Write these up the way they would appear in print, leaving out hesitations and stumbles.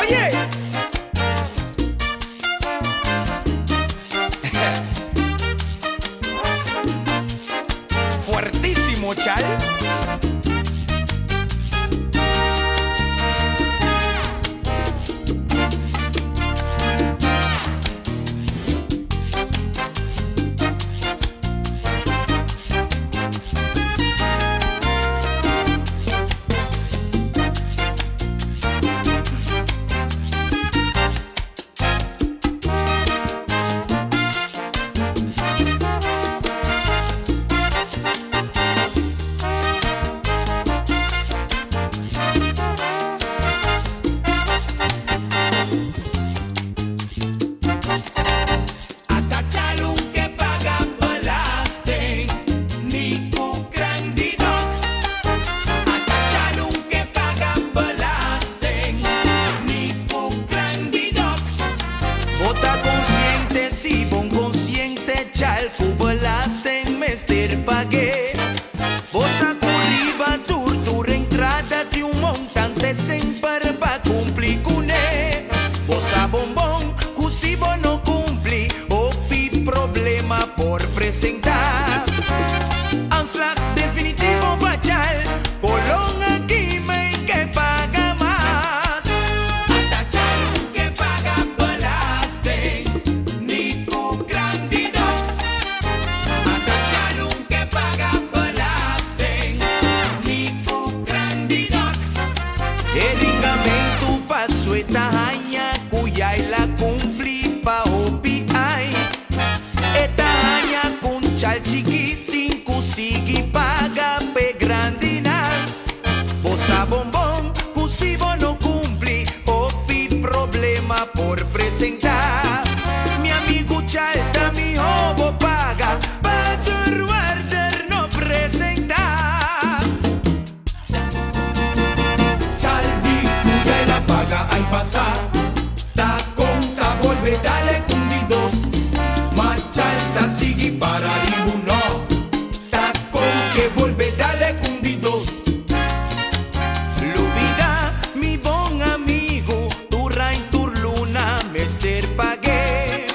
Oye, fuertísimo, chal. Pagué. Vos arriba tortura entrada de un montante sem para cumplir con él. Vos a bombón, si vos no cumpli, opi problema por presentar. Anslag definitivo bachal, Polón aquí me que paga más. Atachar un que paga balaste, ni tu grandidad. El ligamento pasó esta haña cuya y la cumplí pa' opi ay. Esta haña con chal chiquitín cusigui paga pe grandinal. Vos a bombón cusivo no cumplí opi problema por presentar. Mi amigo chal da mi hobo paga pa' tu guarder no presentar. Al pasar, ta conta vuelve, dale cundidos. Machalta sigue para uno. Ta con que vuelve, dale cundidos. Lubida, mi bon amigo, tu rain tur luna, mester pagué.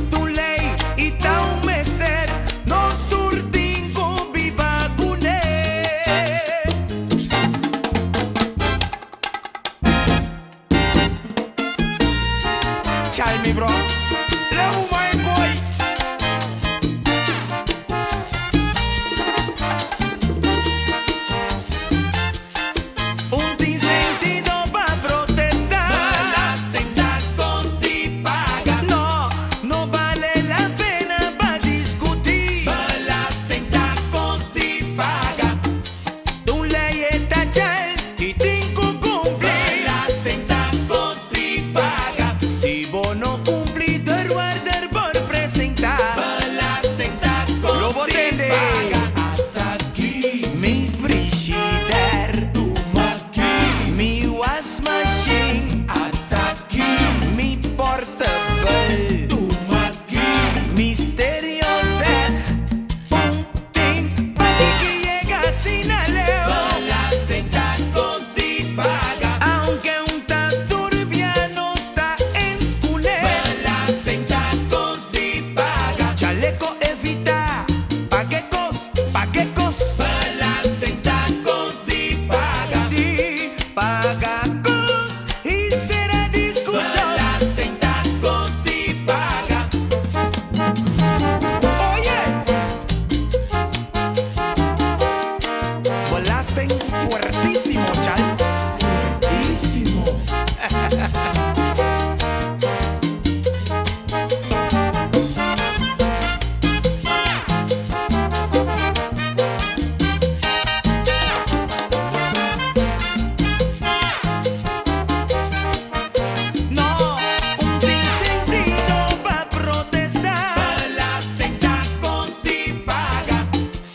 Tu ley y ta un mester, nos turtingo viva cuné. Chal mi bro, leu mai coi. Un tin sentido pa protestar. Balaste en tacos y paga. No, no vale la pena pa discutir. Balaste en tacos y paga. Tu ley está chal y tinco cumple. Balaste en tacos y paga. Si vos no cumplís tu guarder por presentar. Balaste en tacos Lo y botende. paga. Hasta aquí, Mi frigider, tu maqui. mi wash machine, Hasta aquí, mi portable, tu maqui. misterio set, pum, ting, pa' ti que llega sin aleo. Balaste en tacos y paga. Aunque un tan turbia no está en culé. Balaste en tacos y paga. Chaleco evita, paquecos, paquecos. Balaste en tacos y paga. Sí, pagacos y será discusión. Balaste en tacos y paga. Oye, volaste fuertísimo, chal. Fuertísimo. No, un sentido pa' protestar. Balaste en tacos y paga.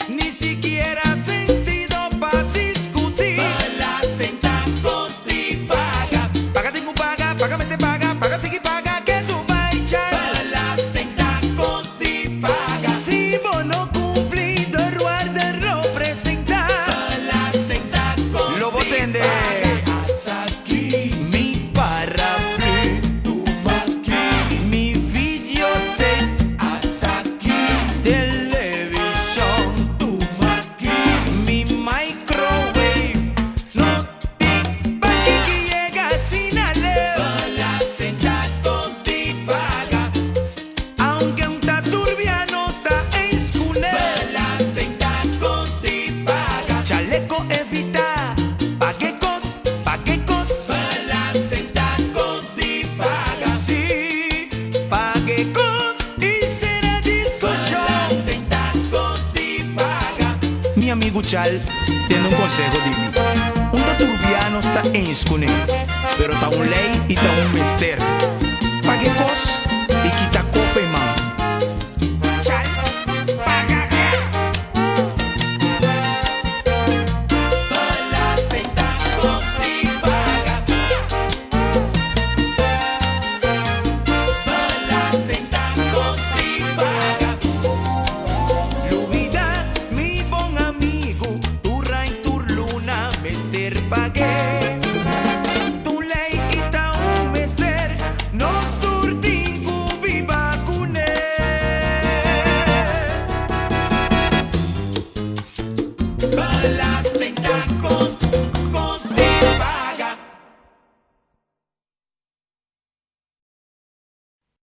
Ni siquiera sentido pa' discutir. Balaste en tacos y paga. Paga tengo paga, págame se paga, paga sigue paga que tú vas a echar. Balaste en tacos y paga. Si vos no cumplís tu guarder no presentar. Balaste en tacos Lo y botende. paga. Hasta aquí, Mi pal chal tendo un consejo de mí. Un turbiano está en escone, pero está un ley y está un mister.